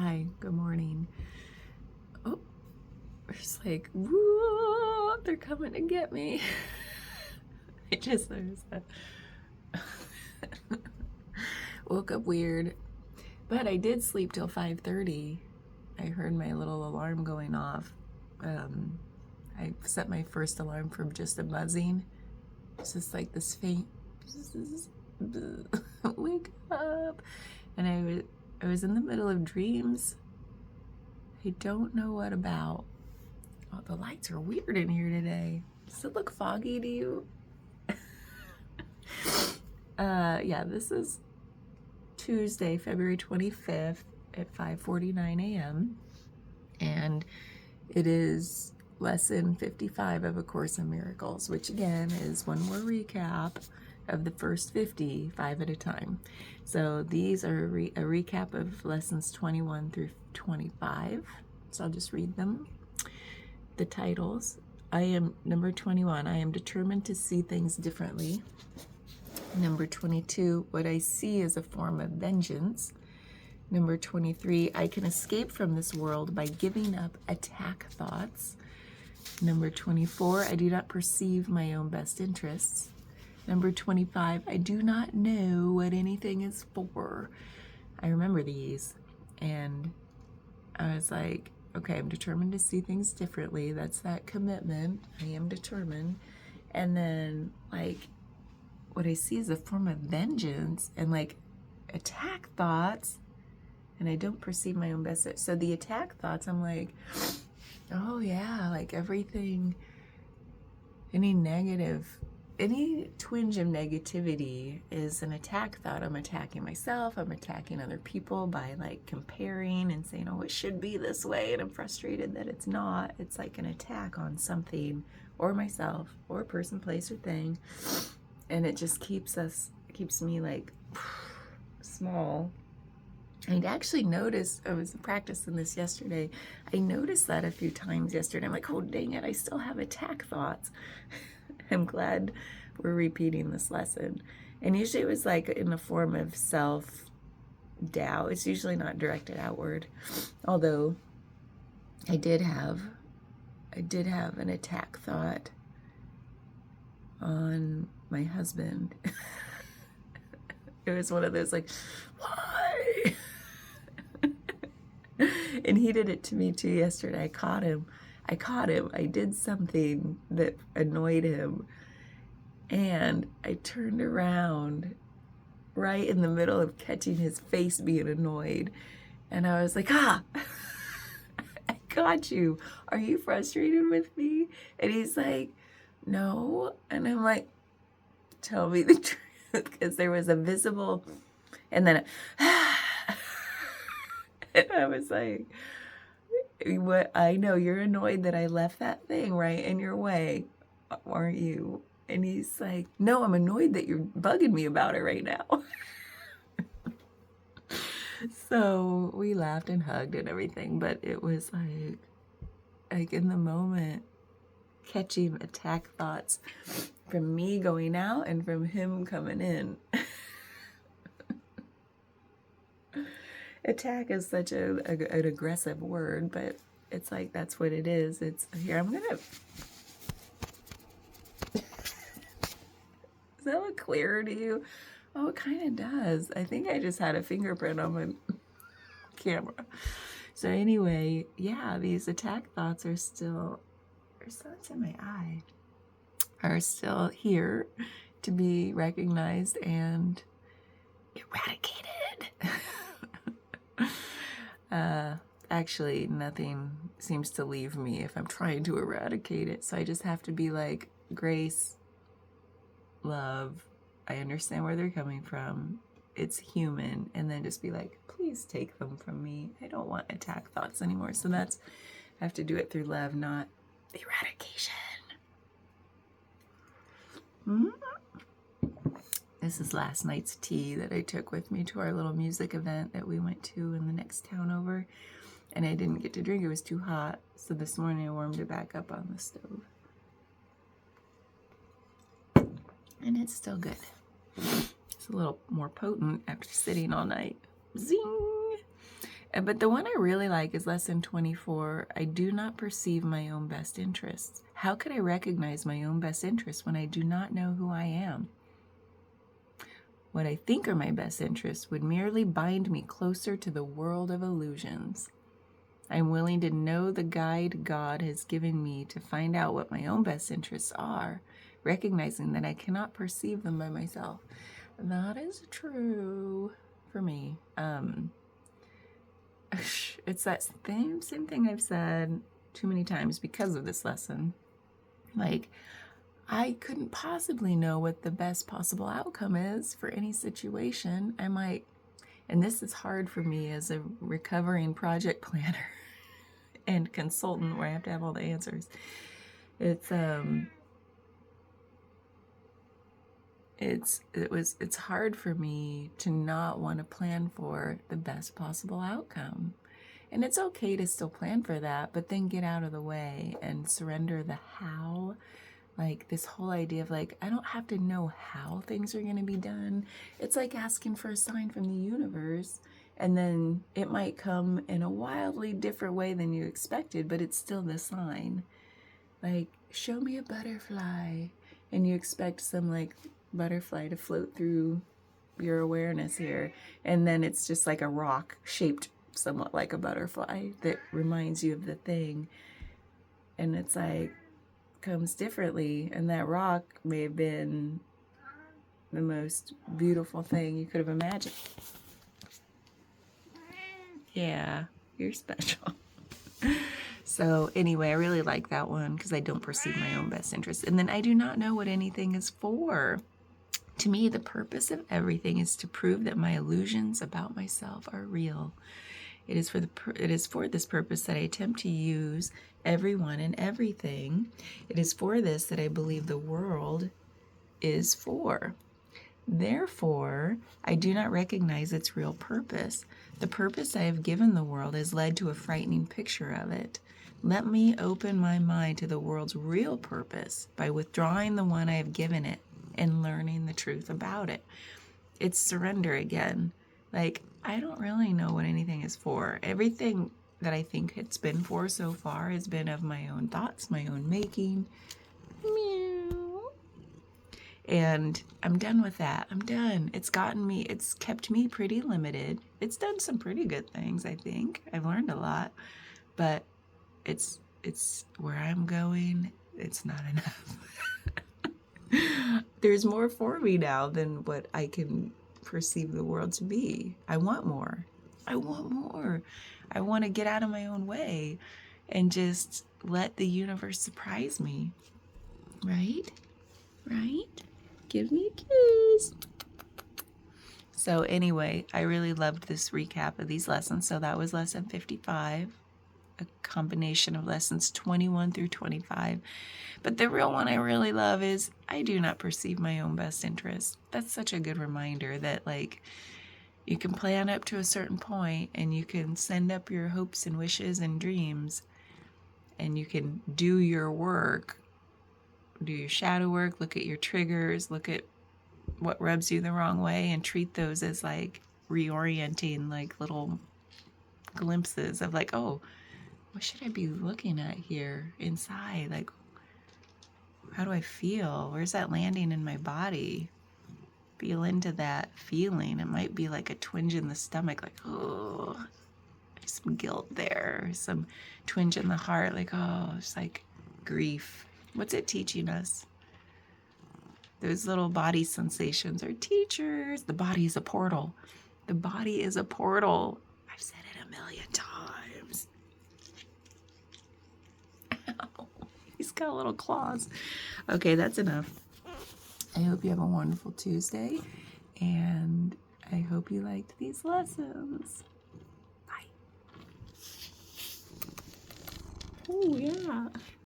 Hi, good morning. Oh, it's like, whoa, they're coming to get me. I just noticed that. Woke up weird, but I did sleep till 5:30. I heard my little alarm going off. I set my first alarm for just a buzzing. It's just like this faint, wake up. And I was in the middle of dreams. I don't know what about. Oh, the lights are weird in here today. Does it look foggy to you? Yeah, this is Tuesday, February 25th at 5:49 a.m. And it is lesson 55 of A Course in Miracles, which again is one more recap of the first 50, 5 at a time. So these are a recap of lessons 21 through 25. So I'll just read them. The titles. I am number 21. I am determined to see things differently. Number 22. What I see is a form of vengeance. Number 23. I can escape from this world by giving up attack thoughts. Number 24. I do not perceive my own best interests. Number 25. I do not know what anything is for. I remember these, and I was like, okay, I'm determined to see things differently. That's that commitment. I am determined. And then, like, what I see is a form of vengeance and, like, attack thoughts. And I don't perceive my own best. So the attack thoughts, I'm like, oh, yeah, like everything, any negative, any twinge of negativity is an attack thought. I'm attacking myself. I'm attacking other people by like comparing and saying, oh, it should be this way. And I'm frustrated that it's not. It's like an attack on something or myself or person, place, or thing. And it just keeps me like small. I'd actually noticed, I was practicing this yesterday. I noticed that a few times yesterday. I'm like, oh, dang it, I still have attack thoughts. I'm glad we're repeating this lesson. And usually it was like in the form of self-doubt. It's usually not directed outward. Although I did have an attack thought on my husband. It was one of those like, why? And he did it to me too yesterday. I caught him. I did something that annoyed him. And I turned around right in the middle of catching his face being annoyed. And I was like, I got you. Are you frustrated with me? And he's like, no. And I'm like, tell me the truth. Because there was a visible, and then and I was like, what? I know you're annoyed that I left that thing right in your way, aren't you? And he's like, no, I'm annoyed that you're bugging me about it right now. So we laughed and hugged and everything, but it was like in the moment, catching attack thoughts from me going out and from him coming in. Attack is such an aggressive word, but it's like that's what it is. It's here. I'm gonna. Does that look clearer to you? Oh, it kind of does. I think I just had a fingerprint on my camera. So anyway, yeah, these attack thoughts are still. It's in my eye. Are still here to be recognized and eradicated. Actually, nothing seems to leave me if I'm trying to eradicate it. So I just have to be like, grace, love, I understand where they're coming from. It's human. And then just be like, please take them from me. I don't want attack thoughts anymore. So I have to do it through love, not eradication. This is last night's tea that I took with me to our little music event that we went to in the next town over. And I didn't get to drink. It was too hot. So this morning I warmed it back up on the stove. And it's still good. It's a little more potent after sitting all night. Zing! But the one I really like is lesson 24. I do not perceive my own best interests. How could I recognize my own best interests when I do not know who I am? What I think are my best interests would merely bind me closer to the world of illusions. I am willing to know the guide God has given me to find out what my own best interests are, recognizing that I cannot perceive them by myself. That is true for me. It's that same thing I've said too many times because of this lesson. Like, I couldn't possibly know what the best possible outcome is for any situation. I might, and this is hard for me as a recovering project planner and consultant where I have to have all the answers. It's hard for me to not want to plan for the best possible outcome. And it's okay to still plan for that, but then get out of the way and surrender the how. Like this whole idea of like, I don't have to know how things are going to be done. It's like asking for a sign from the universe, and then it might come in a wildly different way than you expected, but it's still the sign. Like, show me a butterfly, and you expect some like butterfly to float through your awareness here, and then it's just like a rock shaped somewhat like a butterfly that reminds you of the thing, and it's like comes differently, and that rock may have been the most beautiful thing you could have imagined. Yeah, you're special. So anyway, I really like that one because I don't perceive my own best interest, and then I do not know what anything is for. To me, the purpose of everything is to prove that my illusions about myself are real. It is for this purpose that I attempt to use everyone and everything. It is for this that I believe the world is for. Therefore, I do not recognize its real purpose. The purpose I have given the world has led to a frightening picture of it. Let me open my mind to the world's real purpose by withdrawing the one I have given it and learning the truth about it. It's surrender again. Like, I don't really know what anything is for. Everything that I think it's been for so far has been of my own thoughts, my own making. Meow. And I'm done with that. I'm done. It's kept me pretty limited. It's done some pretty good things, I think. I've learned a lot. But it's where I'm going, it's not enough. There's more for me now than what I can perceive the world to be. I want more. I want more. I want to get out of my own way and just let the universe surprise me. Right? Right? Give me a kiss. So anyway, I really loved this recap of these lessons. So that was lesson 55, a combination of lessons 21 through 25. But the real one I really love is I do not perceive my own best interest. That's such a good reminder that, like, you can plan up to a certain point and you can send up your hopes and wishes and dreams, and you can do your work, do your shadow work, look at your triggers, look at what rubs you the wrong way, and treat those as like reorienting, like little glimpses of like, oh, what should I be looking at here inside? Like, how do I feel? Where's that landing in my body? Feel into that feeling. It might be like a twinge in the stomach, like, oh, there's some guilt there. Some twinge in the heart, like, oh, it's like grief. What's it teaching us? Those little body sensations are teachers. The body is a portal. The body is a portal. I've said it a million times. Ow. He's got little claws. Okay, that's enough. I hope you have a wonderful Tuesday, and I hope you liked these lessons. Bye. Oh, yeah.